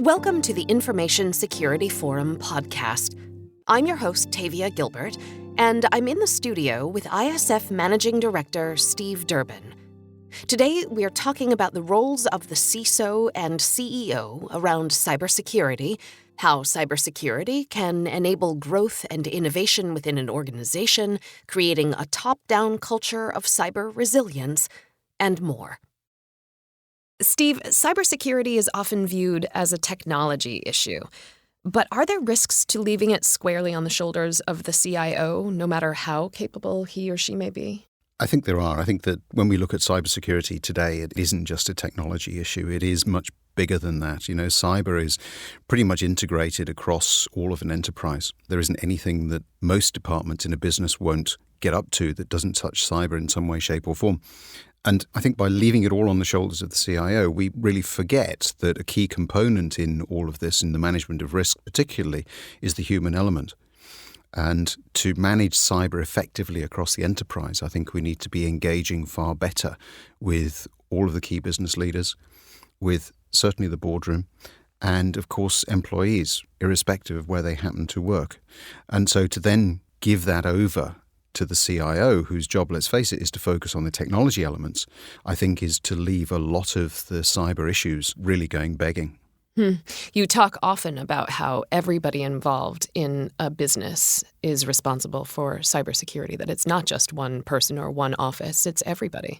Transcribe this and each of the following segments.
Welcome to the Information Security Forum podcast. I'm your host, Tavia Gilbert, and I'm in the studio with ISF Managing Director Steve Durbin. Today, we're talking about the roles of the CISO and CEO around cybersecurity, how cybersecurity can enable growth and innovation within an organization, creating a top-down culture of cyber resilience, and more. Steve, cybersecurity is often viewed as a technology issue, but are there risks to leaving it squarely on the shoulders of the CIO, no matter how capable he or she may be? I think there are. I think that when we look at cybersecurity today, it isn't just a technology issue. It is much bigger than that. You know, cyber is pretty much integrated across all of an enterprise. There isn't anything that most departments in a business won't get up to that doesn't touch cyber in some way, shape or form. And I think by leaving it all on the shoulders of the CIO, we really forget that a key component in all of this, in the management of risk particularly, is the human element. And to manage cyber effectively across the enterprise, I think we need to be engaging far better with all of the key business leaders, with certainly the boardroom, and of course employees, irrespective of where they happen to work. And so to then give that over to the CIO, whose job, let's face it, is to focus on the technology elements, I think is to leave a lot of the cyber issues really going begging. You talk often about how everybody involved in a business is responsible for cybersecurity, that it's not just one person or one office, it's everybody.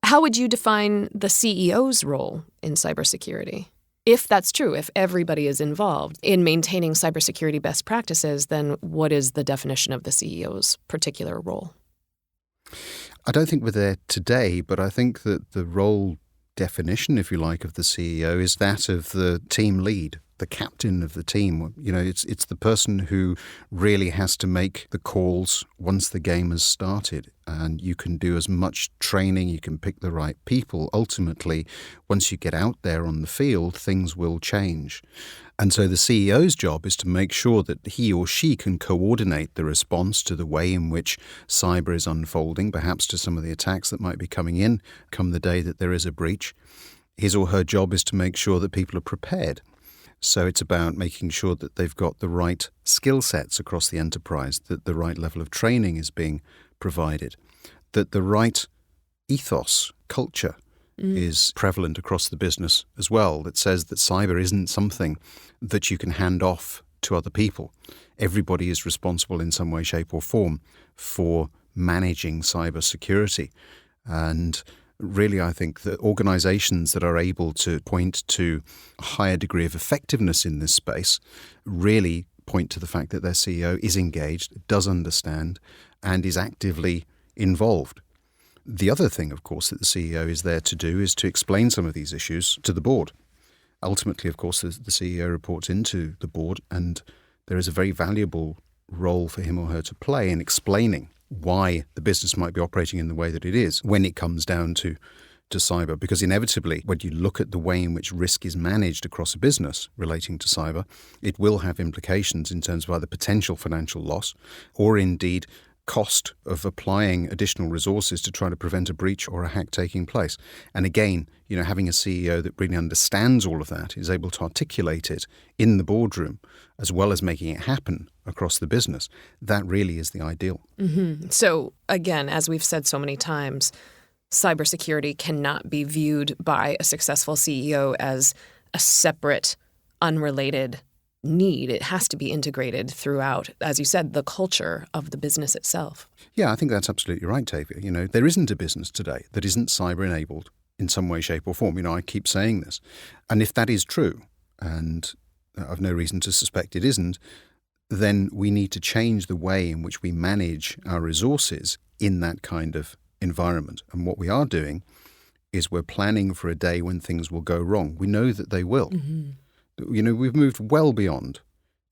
How would you define the CEO's role in cybersecurity? If that's true, if everybody is involved in maintaining cybersecurity best practices, then what is the definition of the CEO's particular role? I don't think we're there today, but I think that the role definition, if you like, of the CEO is that of the team lead, the captain of the team. You know, it's the person who really has to make the calls once the game has started. And you can do as much training, you can pick the right people. Ultimately, once you get out there on the field, things will change. And so the CEO's job is to make sure that he or she can coordinate the response to the way in which cyber is unfolding, perhaps to some of the attacks that might be coming in come the day that there is a breach. His or her job is to make sure that people are prepared. So it's about making sure that they've got the right skill sets across the enterprise, that the right level of training is being provided, that the right ethos, culture, is prevalent across the business as well, that says that cyber isn't something that you can hand off to other people. Everybody is responsible in some way, shape or form for managing cyber security. And really, I think that organizations that are able to point to a higher degree of effectiveness in this space really point to the fact that their CEO is engaged, does understand, and is actively involved. The other thing, of course, that the CEO is there to do is to explain some of these issues to the board. Ultimately, of course, the CEO reports into the board, and there is a very valuable role for him or her to play in explaining why the business might be operating in the way that it is when it comes down to cyber. Because inevitably, when you look at the way in which risk is managed across a business relating to cyber, it will have implications in terms of either potential financial loss or indeed cost of applying additional resources to try to prevent a breach or a hack taking place. And again, you know, having a CEO that really understands all of that, is able to articulate it in the boardroom, as well as making it happen across the business, that really is the ideal. Mm-hmm. So again, as we've said so many times, cybersecurity cannot be viewed by a successful CEO as a separate, unrelated need. It has to be integrated throughout, as you said, the culture of the business itself. Yeah, I think that's absolutely right, Tavia. You know, there isn't a business today that isn't cyber-enabled in some way, shape or form. You know, I keep saying this. And if that is true, and I've no reason to suspect it isn't, then we need to change the way in which we manage our resources in that kind of environment. And what we are doing is we're planning for a day when things will go wrong. We know that they will. Mm-hmm. You know, we've moved well beyond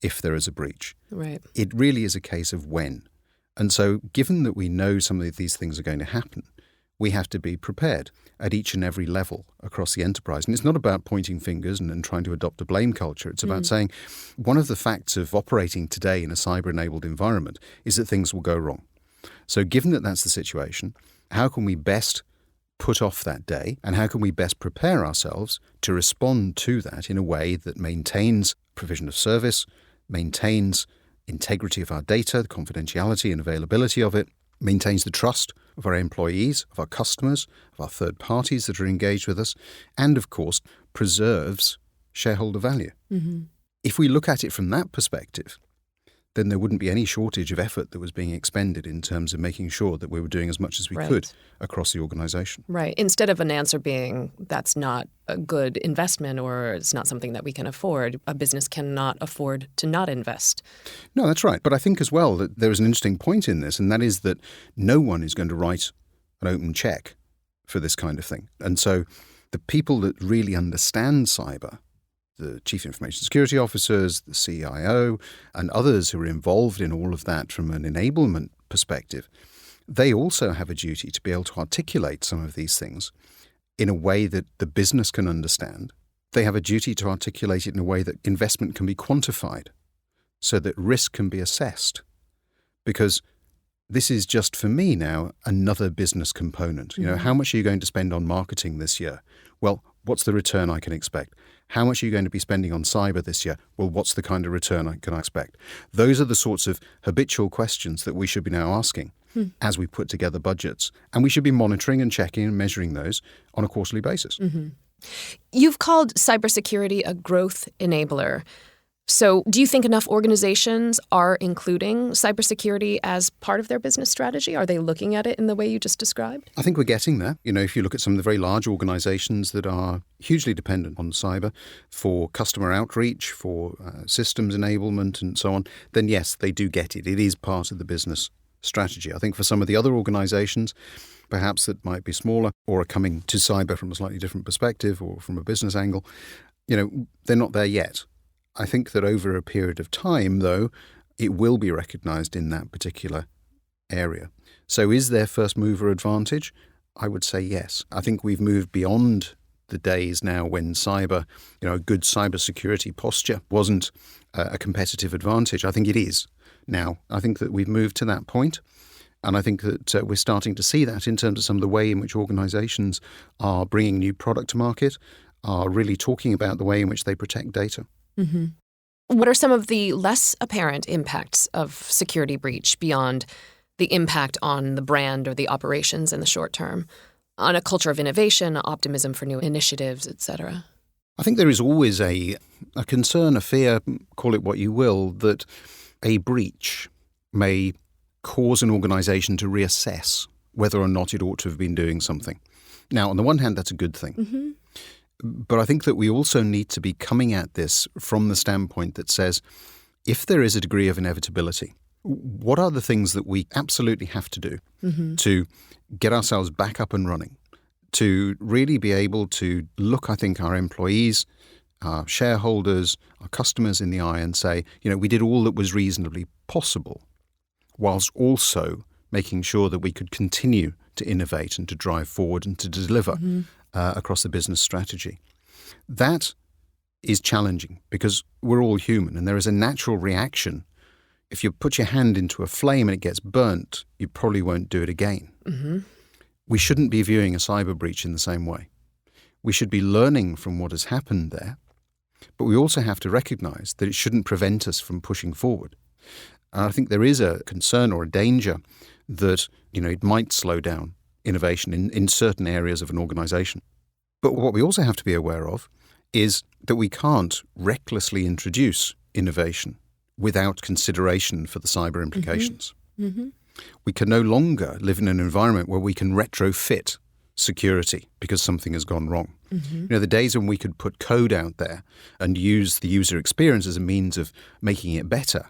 if there is a breach. Right. It really is a case of when. And so given that we know some of these things are going to happen, we have to be prepared at each and every level across the enterprise. And it's not about pointing fingers and trying to adopt a blame culture. It's about saying one of the facts of operating today in a cyber-enabled environment is that things will go wrong. So given that that's the situation, how can we best put off that day, and how can we best prepare ourselves to respond to that in a way that maintains provision of service, maintains integrity of our data, the confidentiality and availability of it, maintains the trust of our employees, of our customers, of our third parties that are engaged with us, and of course preserves shareholder value. Mm-hmm. If we look at it from that perspective, then there wouldn't be any shortage of effort that was being expended in terms of making sure that we were doing as much as we could across the organization. Right. Instead of an answer being, that's not a good investment or it's not something that we can afford, a business cannot afford to not invest. No, that's right. But I think as well that there is an interesting point in this, and that is that no one is going to write an open check for this kind of thing. And so the people that really understand cyber, the Chief Information Security Officers, the CIO, and others who are involved in all of that from an enablement perspective, they also have a duty to be able to articulate some of these things in a way that the business can understand. They have a duty to articulate it in a way that investment can be quantified so that risk can be assessed. Because this is just, for me now, another business component. You know, how much are you going to spend on marketing this year? Well, what's the return I can expect? How much are you going to be spending on cyber this year? Well, what's the kind of return I can expect? Those are the sorts of habitual questions that we should be now asking as we put together budgets. And we should be monitoring and checking and measuring those on a quarterly basis. Mm-hmm. You've called cybersecurity a growth enabler. So do you think enough organizations are including cybersecurity as part of their business strategy? Are they looking at it in the way you just described? I think we're getting there. You know, if you look at some of the very large organizations that are hugely dependent on cyber for customer outreach, for systems enablement and so on, then yes, they do get it. It is part of the business strategy. I think for some of the other organizations, perhaps that might be smaller or are coming to cyber from a slightly different perspective or from a business angle, you know, they're not there yet. I think that over a period of time, though, it will be recognised in that particular area. So is there first mover advantage? I would say yes. I think we've moved beyond the days now when cyber, you know, a good cybersecurity posture wasn't a competitive advantage. I think it is now. I think that we've moved to that point. And I think that we're starting to see that in terms of some of the way in which organisations are bringing new product to market, are really talking about the way in which they protect data. Mm-hmm. What are some of the less apparent impacts of security breach beyond the impact on the brand or the operations in the short term, on a culture of innovation, optimism for new initiatives, et cetera? I think there is always a concern, a fear, call it what you will, that a breach may cause an organisation to reassess whether or not it ought to have been doing something. Now, on the one hand, that's a good thing. Mm-hmm. But I think that we also need to be coming at this from the standpoint that says, if there is a degree of inevitability, what are the things that we absolutely have to do to get ourselves back up and running, to really be able to look, I think, our employees, our shareholders, our customers in the eye and say, you know, we did all that was reasonably possible, whilst also making sure that we could continue to innovate and to drive forward and to deliver across the business strategy. That is challenging because we're all human and there is a natural reaction. If you put your hand into a flame and it gets burnt, you probably won't do it again. Mm-hmm. We shouldn't be viewing a cyber breach in the same way. We should be learning from what has happened there, but we also have to recognise that it shouldn't prevent us from pushing forward. And I think there is a concern or a danger that, you know, it might slow down innovation in certain areas of an organisation. But what we also have to be aware of is that we can't recklessly introduce innovation without consideration for the cyber implications. Mm-hmm. We can no longer live in an environment where we can retrofit security because something has gone wrong. Mm-hmm. You know, the days when we could put code out there and use the user experience as a means of making it better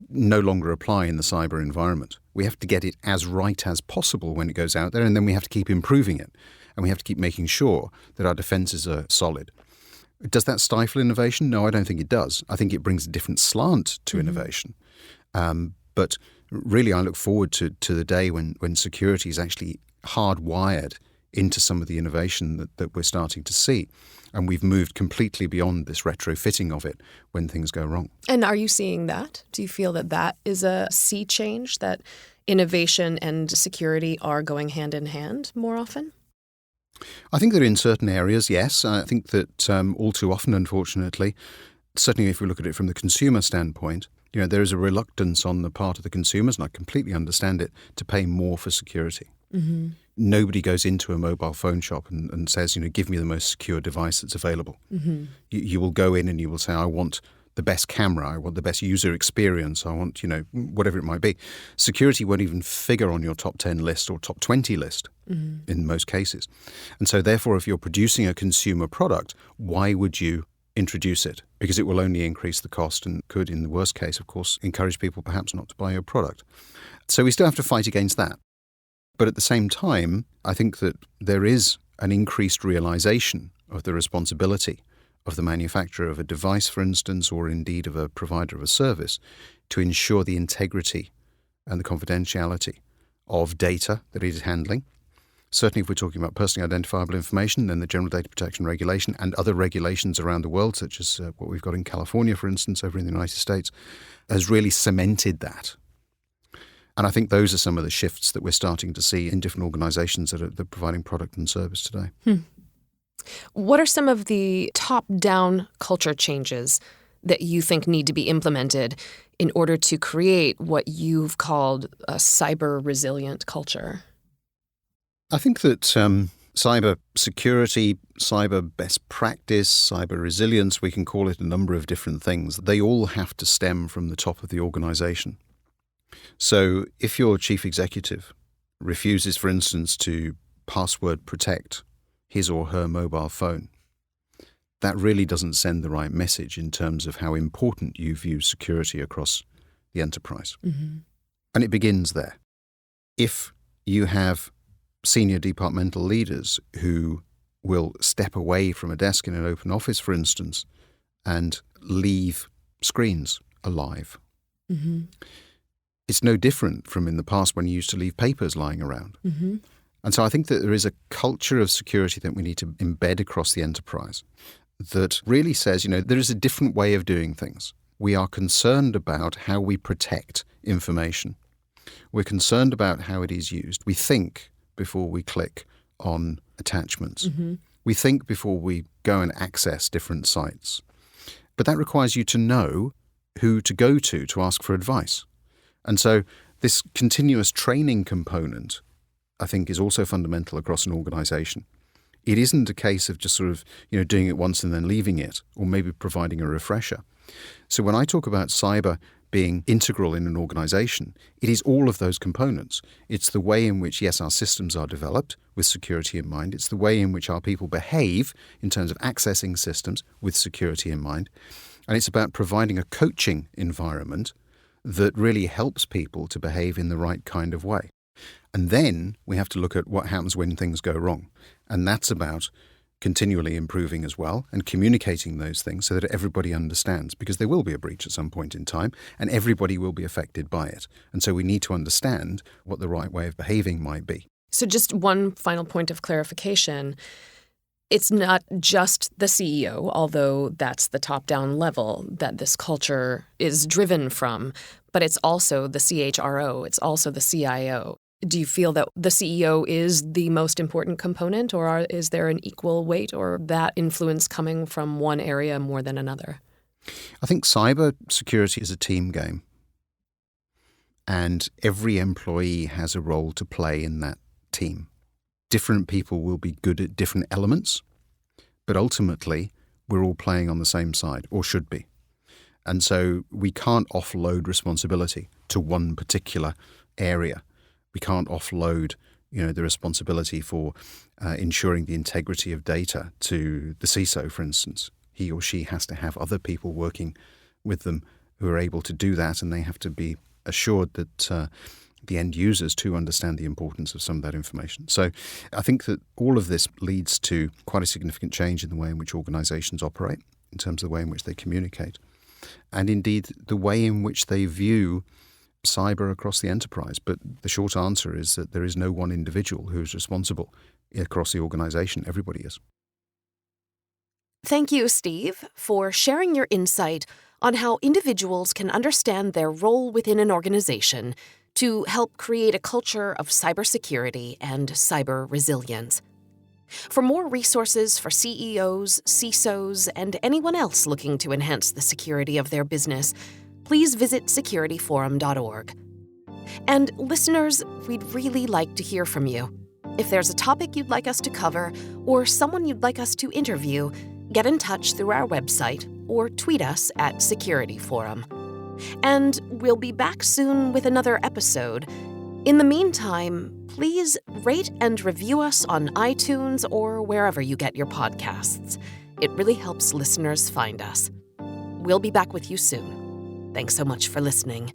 no longer apply in the cyber environment. We have to get it as right as possible when it goes out there, and then we have to keep improving it, and we have to keep making sure that our defenses are solid. Does that stifle innovation? No, I don't think it does. I think it brings a different slant to innovation. But really, I look forward to the day when security is actually hardwired into some of the innovation that we're starting to see. And we've moved completely beyond this retrofitting of it when things go wrong. And are you seeing that? Do you feel that that is a sea change, that innovation and security are going hand in hand more often? I think that in certain areas, yes. I think that all too often, unfortunately, certainly if we look at it from the consumer standpoint, there is a reluctance on the part of the consumers, and I completely understand it, to pay more for security. Mm-hmm. Nobody goes into a mobile phone shop and says, give me the most secure device that's available. Mm-hmm. You will go in and you will say, I want the best camera, I want the best user experience, I want, whatever it might be. Security won't even figure on your top 10 list or top 20 list in most cases. And so therefore, if you're producing a consumer product, why would you introduce it? Because it will only increase the cost and could, in the worst case, of course, encourage people perhaps not to buy your product. So we still have to fight against that. But at the same time, I think that there is an increased realization of the responsibility of the manufacturer of a device, for instance, or indeed of a provider of a service, to ensure the integrity and the confidentiality of data that it is handling. Certainly if we're talking about personally identifiable information, then the General Data Protection Regulation and other regulations around the world, such as what we've got in California, for instance, over in the United States, has really cemented that. And I think those are some of the shifts that we're starting to see in different organizations that are providing product and service today. What are some of the top-down culture changes that you think need to be implemented in order to create what you've called a cyber-resilient culture? I think that cyber security, cyber best practice, cyber resilience, we can call it a number of different things. They all have to stem from the top of the organization. So if your chief executive refuses, for instance, to password protect his or her mobile phone, that really doesn't send the right message in terms of how important you view security across the enterprise. Mm-hmm. And it begins there. If you have senior departmental leaders who will step away from a desk in an open office, for instance, and leave screens alive, mm-hmm. It's no different from in the past when you used to leave papers lying around. Mm-hmm. And so I think that there is a culture of security that we need to embed across the enterprise that really says, there is a different way of doing things. We are concerned about how we protect information. We're concerned about how it is used. We think before we click on attachments. Mm-hmm. We think before we go and access different sites. But that requires you to know who to go to ask for advice. And so this continuous training component, I think, is also fundamental across an organization. It isn't a case of just sort of, doing it once and then leaving it, or maybe providing a refresher. So when I talk about cyber being integral in an organization, it is all of those components. It's the way in which, yes, our systems are developed with security in mind. It's the way in which our people behave in terms of accessing systems with security in mind. And it's about providing a coaching environment that really helps people to behave in the right kind of way. And then we have to look at what happens when things go wrong. And that's about continually improving as well and communicating those things so that everybody understands, because there will be a breach at some point in time and everybody will be affected by it. And so we need to understand what the right way of behaving might be. So just one final point of clarification. It's not just the CEO, although that's the top-down level that this culture is driven from, but it's also the CHRO, it's also the CIO. Do you feel that the CEO is the most important component, or is there an equal weight or that influence coming from one area more than another? I think cyber security is a team game, and every employee has a role to play in that team. Different people will be good at different elements, but ultimately we're all playing on the same side, or should be. And so we can't offload responsibility to one particular area. We can't offload, the responsibility for ensuring the integrity of data to the CISO, for instance. He or she has to have other people working with them who are able to do that, and they have to be assured that the end users too understand the importance of some of that information. So I think that all of this leads to quite a significant change in the way in which organizations operate, in terms of the way in which they communicate, and indeed the way in which they view cyber across the enterprise. But the short answer is that there is no one individual who is responsible across the organization. Everybody is. Thank you, Steve, for sharing your insight on how individuals can understand their role within an organization to help create a culture of cybersecurity and cyber resilience. For more resources for CEOs, CISOs, and anyone else looking to enhance the security of their business, please visit securityforum.org. And listeners, we'd really like to hear from you. If there's a topic you'd like us to cover or someone you'd like us to interview, get in touch through our website or tweet us at SecurityForum. And we'll be back soon with another episode. In the meantime, please rate and review us on iTunes or wherever you get your podcasts. It really helps listeners find us. We'll be back with you soon. Thanks so much for listening.